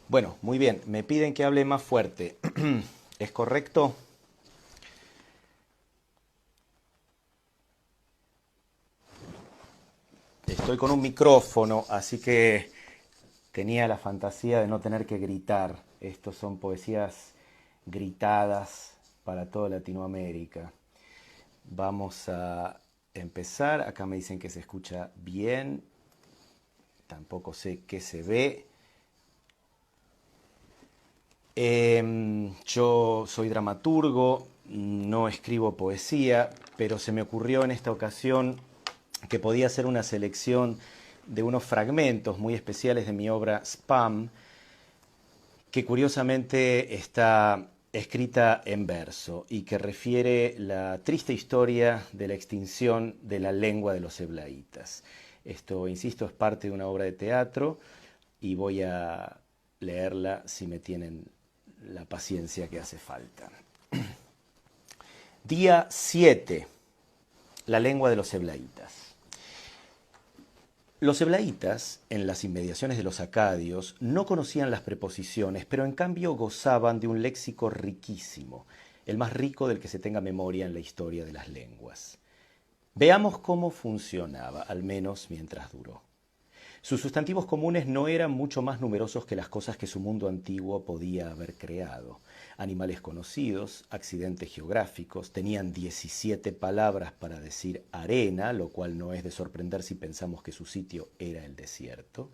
Bueno, muy bien. Me piden que hable más fuerte. ¿Es correcto? Estoy con un micrófono, así que tenía la fantasía de no tener que gritar. Estos son poesías gritadas para toda Latinoamérica. Vamos a empezar. Acá me dicen que se escucha bien. Tampoco sé qué se ve. Yo soy dramaturgo, no escribo poesía, pero se me ocurrió en esta ocasión que podía hacer una selección de unos fragmentos muy especiales de mi obra Spam, que curiosamente está escrita en verso y que refiere la triste historia de la extinción de la lengua de los heblaítas. Esto, insisto, es parte de una obra de teatro y voy a leerla si me tienen la paciencia que hace falta. Día 7. La lengua de los heblaítas. Los heblaítas, en las inmediaciones de los acadios, no conocían las preposiciones, pero en cambio gozaban de un léxico riquísimo, el más rico del que se tenga memoria en la historia de las lenguas. Veamos cómo funcionaba, al menos mientras duró. Sus sustantivos comunes no eran mucho más numerosos que las cosas que su mundo antiguo podía haber creado. Animales conocidos, accidentes geográficos, tenían 17 palabras para decir arena, lo cual no es de sorprender si pensamos que su sitio era el desierto,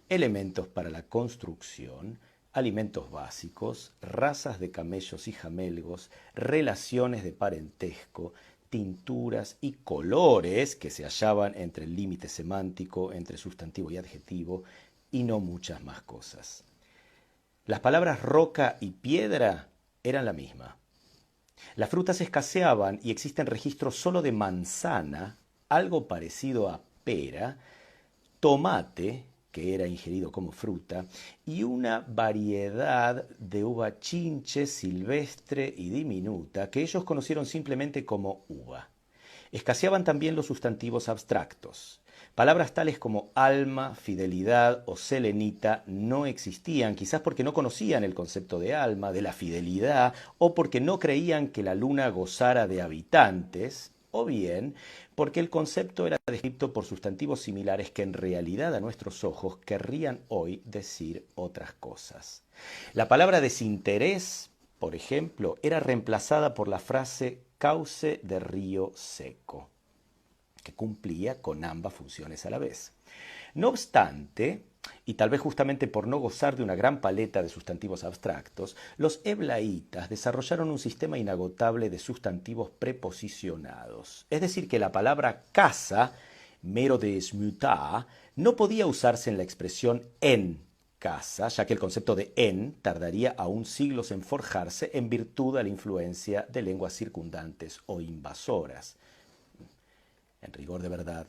elementos para la construcción, alimentos básicos, razas de camellos y jamelgos, relaciones de parentesco, tinturas y colores que se hallaban entre el límite semántico, entre sustantivo y adjetivo, y no muchas más cosas. Las palabras roca y piedra eran la misma. Las frutas escaseaban y existen registros solo de manzana, algo parecido a pera, tomate, que era ingerido como fruta, y una variedad de uva chinche silvestre y diminuta que ellos conocieron simplemente como uva. Escaseaban también los sustantivos abstractos. Palabras tales como alma, fidelidad o selenita no existían, quizás porque no conocían el concepto de alma, de la fidelidad, o porque no creían que la luna gozara de habitantes, o bien porque el concepto era descrito por sustantivos similares que en realidad a nuestros ojos querrían hoy decir otras cosas. La palabra desinterés, por ejemplo, era reemplazada por la frase cauce de río seco, que cumplía con ambas funciones a la vez. No obstante, y tal vez justamente por no gozar de una gran paleta de sustantivos abstractos, los heblaítas desarrollaron un sistema inagotable de sustantivos preposicionados. Es decir, que la palabra casa, mero de smutá, no podía usarse en la expresión en casa, ya que el concepto de en tardaría aún siglos en forjarse en virtud de la influencia de lenguas circundantes o invasoras. En rigor de verdad,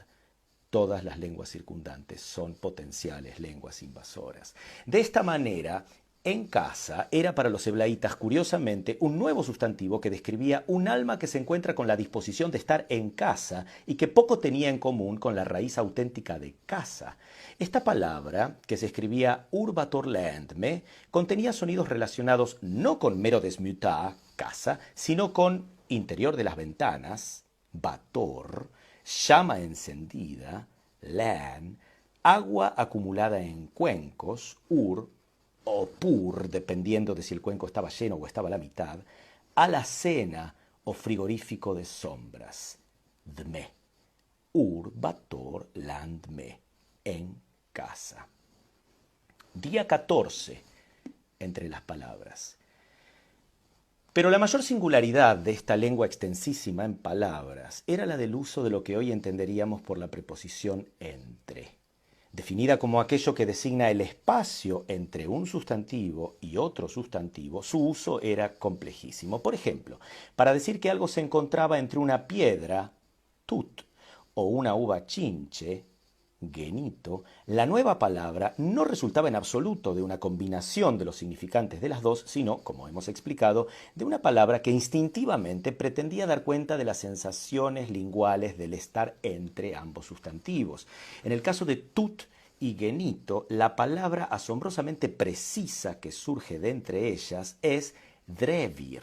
todas las lenguas circundantes son potenciales lenguas invasoras. De esta manera, en casa era para los heblaítas, curiosamente, un nuevo sustantivo que describía un alma que se encuentra con la disposición de estar en casa y que poco tenía en común con la raíz auténtica de casa. Esta palabra, que se escribía urbator landme, contenía sonidos relacionados no con mero desmuta, casa, sino con interior de las ventanas, bator, llama encendida, lan, agua acumulada en cuencos, ur, o pur, dependiendo de si el cuenco estaba lleno o estaba a la mitad, alacena o frigorífico de sombras, dme, ur, bator, landme, en casa. Día 14, entre las palabras. Pero la mayor singularidad de esta lengua extensísima en palabras era la del uso de lo que hoy entenderíamos por la preposición entre. Definida como aquello que designa el espacio entre un sustantivo y otro sustantivo, su uso era complejísimo. Por ejemplo, para decir que algo se encontraba entre una piedra, tut, o una uva chinche, genito, la nueva palabra no resultaba en absoluto de una combinación de los significantes de las dos, sino, como hemos explicado, de una palabra que instintivamente pretendía dar cuenta de las sensaciones linguales del estar entre ambos sustantivos. En el caso de tut, y genito, la palabra asombrosamente precisa que surge de entre ellas es drevir.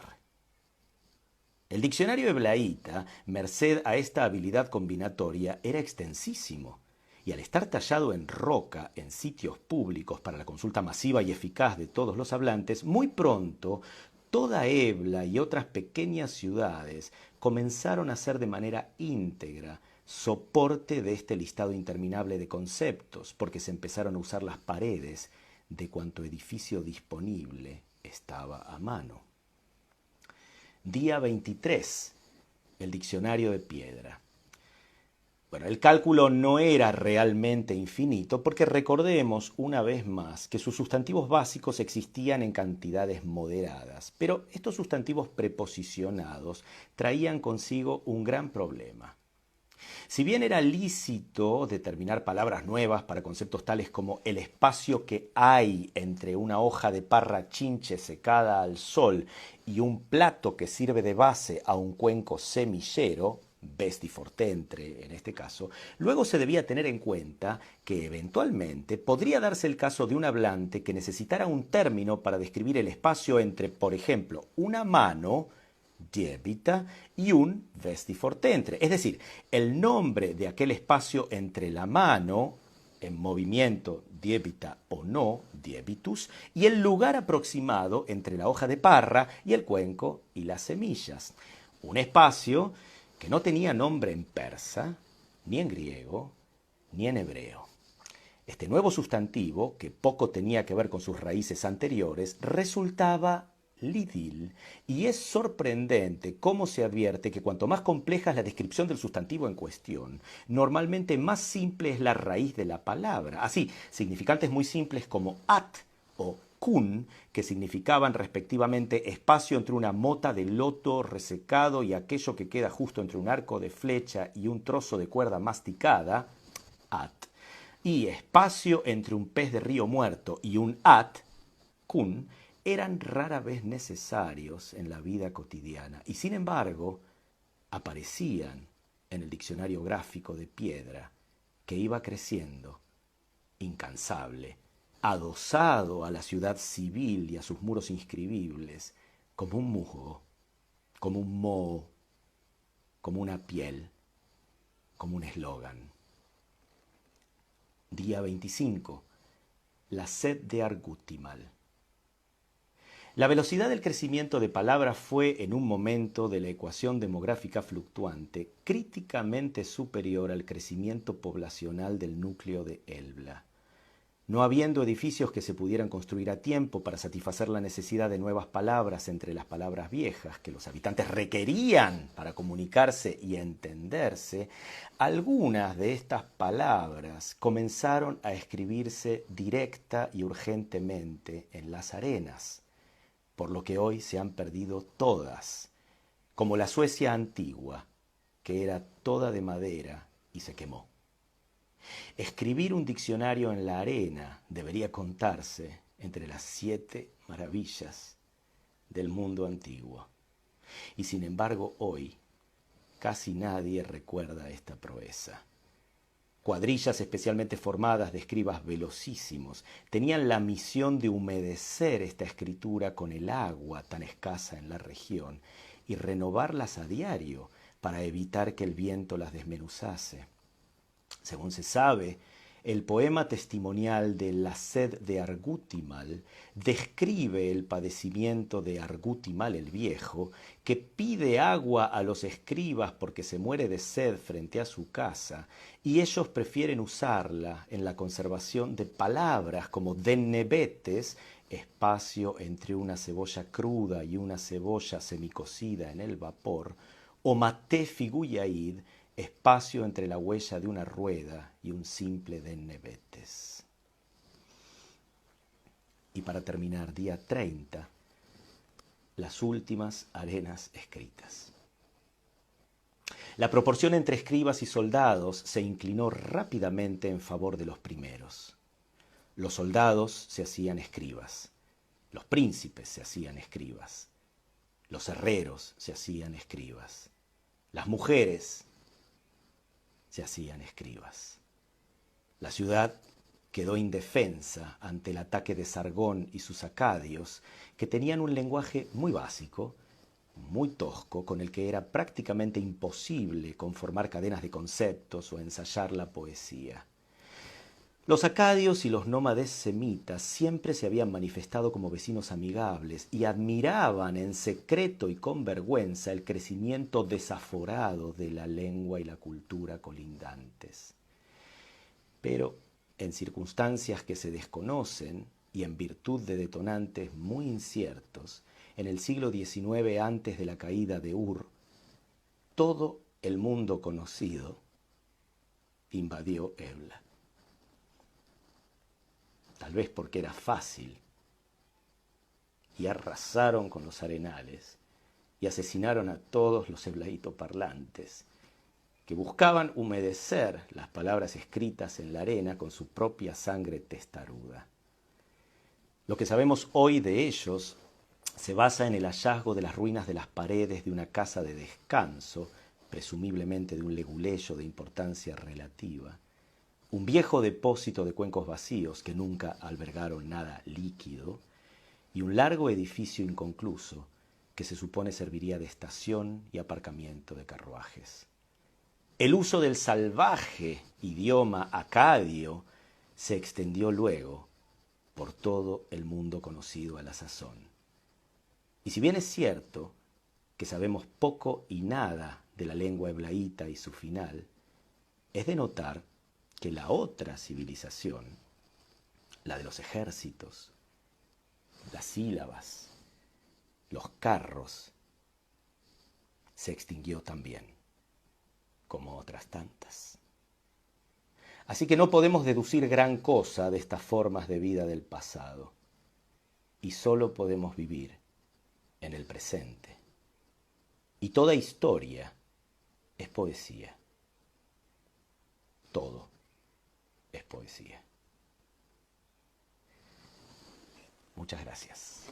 El diccionario heblaíta, merced a esta habilidad combinatoria, era extensísimo, y al estar tallado en roca en sitios públicos para la consulta masiva y eficaz de todos los hablantes, muy pronto toda Ebla y otras pequeñas ciudades comenzaron a ser de manera íntegra soporte de este listado interminable de conceptos, porque se empezaron a usar las paredes de cuanto edificio disponible estaba a mano. Día 23, el diccionario de piedra. Bueno, el cálculo no era realmente infinito porque recordemos una vez más que sus sustantivos básicos existían en cantidades moderadas, pero estos sustantivos preposicionados traían consigo un gran problema. Si bien era lícito determinar palabras nuevas para conceptos tales como el espacio que hay entre una hoja de parra chinche secada al sol y un plato que sirve de base a un cuenco semillero, Besti Fortentre en este caso, luego se debía tener en cuenta que eventualmente podría darse el caso de un hablante que necesitara un término para describir el espacio entre, por ejemplo, una mano, diebita, y un Vesti Fortentre, es decir, el nombre de aquel espacio entre la mano, en movimiento diebita o no, diebitus, y el lugar aproximado entre la hoja de parra y el cuenco y las semillas. Un espacio que no tenía nombre en persa, ni en griego, ni en hebreo. Este nuevo sustantivo, que poco tenía que ver con sus raíces anteriores, resultaba lidil, y es sorprendente cómo se advierte que cuanto más compleja es la descripción del sustantivo en cuestión, normalmente más simple es la raíz de la palabra. Así, significantes muy simples como at o kun, que significaban respectivamente espacio entre una mota de loto resecado y aquello que queda justo entre un arco de flecha y un trozo de cuerda masticada, at, y espacio entre un pez de río muerto y un at, kun, eran rara vez necesarios en la vida cotidiana y sin embargo aparecían en el diccionario gráfico de piedra que iba creciendo, incansable, adosado a la ciudad civil y a sus muros inscribibles, como un musgo, como un moho, como una piel, como un eslogan. Día 25. La sed de Argutimal. La velocidad del crecimiento de palabras fue, en un momento de la ecuación demográfica fluctuante, críticamente superior al crecimiento poblacional del núcleo de Elbla. No habiendo edificios que se pudieran construir a tiempo para satisfacer la necesidad de nuevas palabras entre las palabras viejas que los habitantes requerían para comunicarse y entenderse, algunas de estas palabras comenzaron a escribirse directa y urgentemente en las arenas, por lo que hoy se han perdido todas, como la Suecia antigua, que era toda de madera y se quemó. Escribir un diccionario en la arena debería contarse entre las 7 maravillas del mundo antiguo. Y sin embargo hoy casi nadie recuerda esta proeza. Cuadrillas especialmente formadas de escribas velocísimos tenían la misión de humedecer esta escritura con el agua tan escasa en la región y renovarlas a diario para evitar que el viento las desmenuzase. Según se sabe, el poema testimonial de La sed de Argutimal describe el padecimiento de Argutimal el Viejo, que pide agua a los escribas porque se muere de sed frente a su casa, y ellos prefieren usarla en la conservación de palabras como dennebetes, espacio entre una cebolla cruda y una cebolla semicocida en el vapor, o maté figuyaid, espacio entre la huella de una rueda y un simple dennebetes. Y para terminar, día 30, las últimas arenas escritas. La proporción entre escribas y soldados se inclinó rápidamente en favor de los primeros. Los soldados se hacían escribas, los príncipes se hacían escribas, los herreros se hacían escribas, las mujeres se hacían escribas. La ciudad quedó indefensa ante el ataque de Sargón y sus acadios, que tenían un lenguaje muy básico, muy tosco, con el que era prácticamente imposible conformar cadenas de conceptos o ensayar la poesía. Los acadios y los nómades semitas siempre se habían manifestado como vecinos amigables y admiraban en secreto y con vergüenza el crecimiento desaforado de la lengua y la cultura colindantes. Pero en circunstancias que se desconocen y en virtud de detonantes muy inciertos, en el siglo XIX, antes de la caída de Ur, todo el mundo conocido invadió Ebla. Tal vez porque era fácil, y arrasaron con los arenales y asesinaron a todos los eblaíto-parlantes que buscaban humedecer las palabras escritas en la arena con su propia sangre testaruda. Lo que sabemos hoy de ellos se basa en el hallazgo de las ruinas de las paredes de una casa de descanso, presumiblemente de un leguleyo de importancia relativa, un viejo depósito de cuencos vacíos que nunca albergaron nada líquido, y un largo edificio inconcluso que se supone serviría de estación y aparcamiento de carruajes. El uso del salvaje idioma acadio se extendió luego por todo el mundo conocido a la sazón. Y si bien es cierto que sabemos poco y nada de la lengua eblaíta y su final, es de notar que la otra civilización, la de los ejércitos, las sílabas, los carros, se extinguió también, como otras tantas. Así que no podemos deducir gran cosa de estas formas de vida del pasado, y solo podemos vivir en el presente. Y toda historia es poesía. Todo es poesía. Muchas gracias.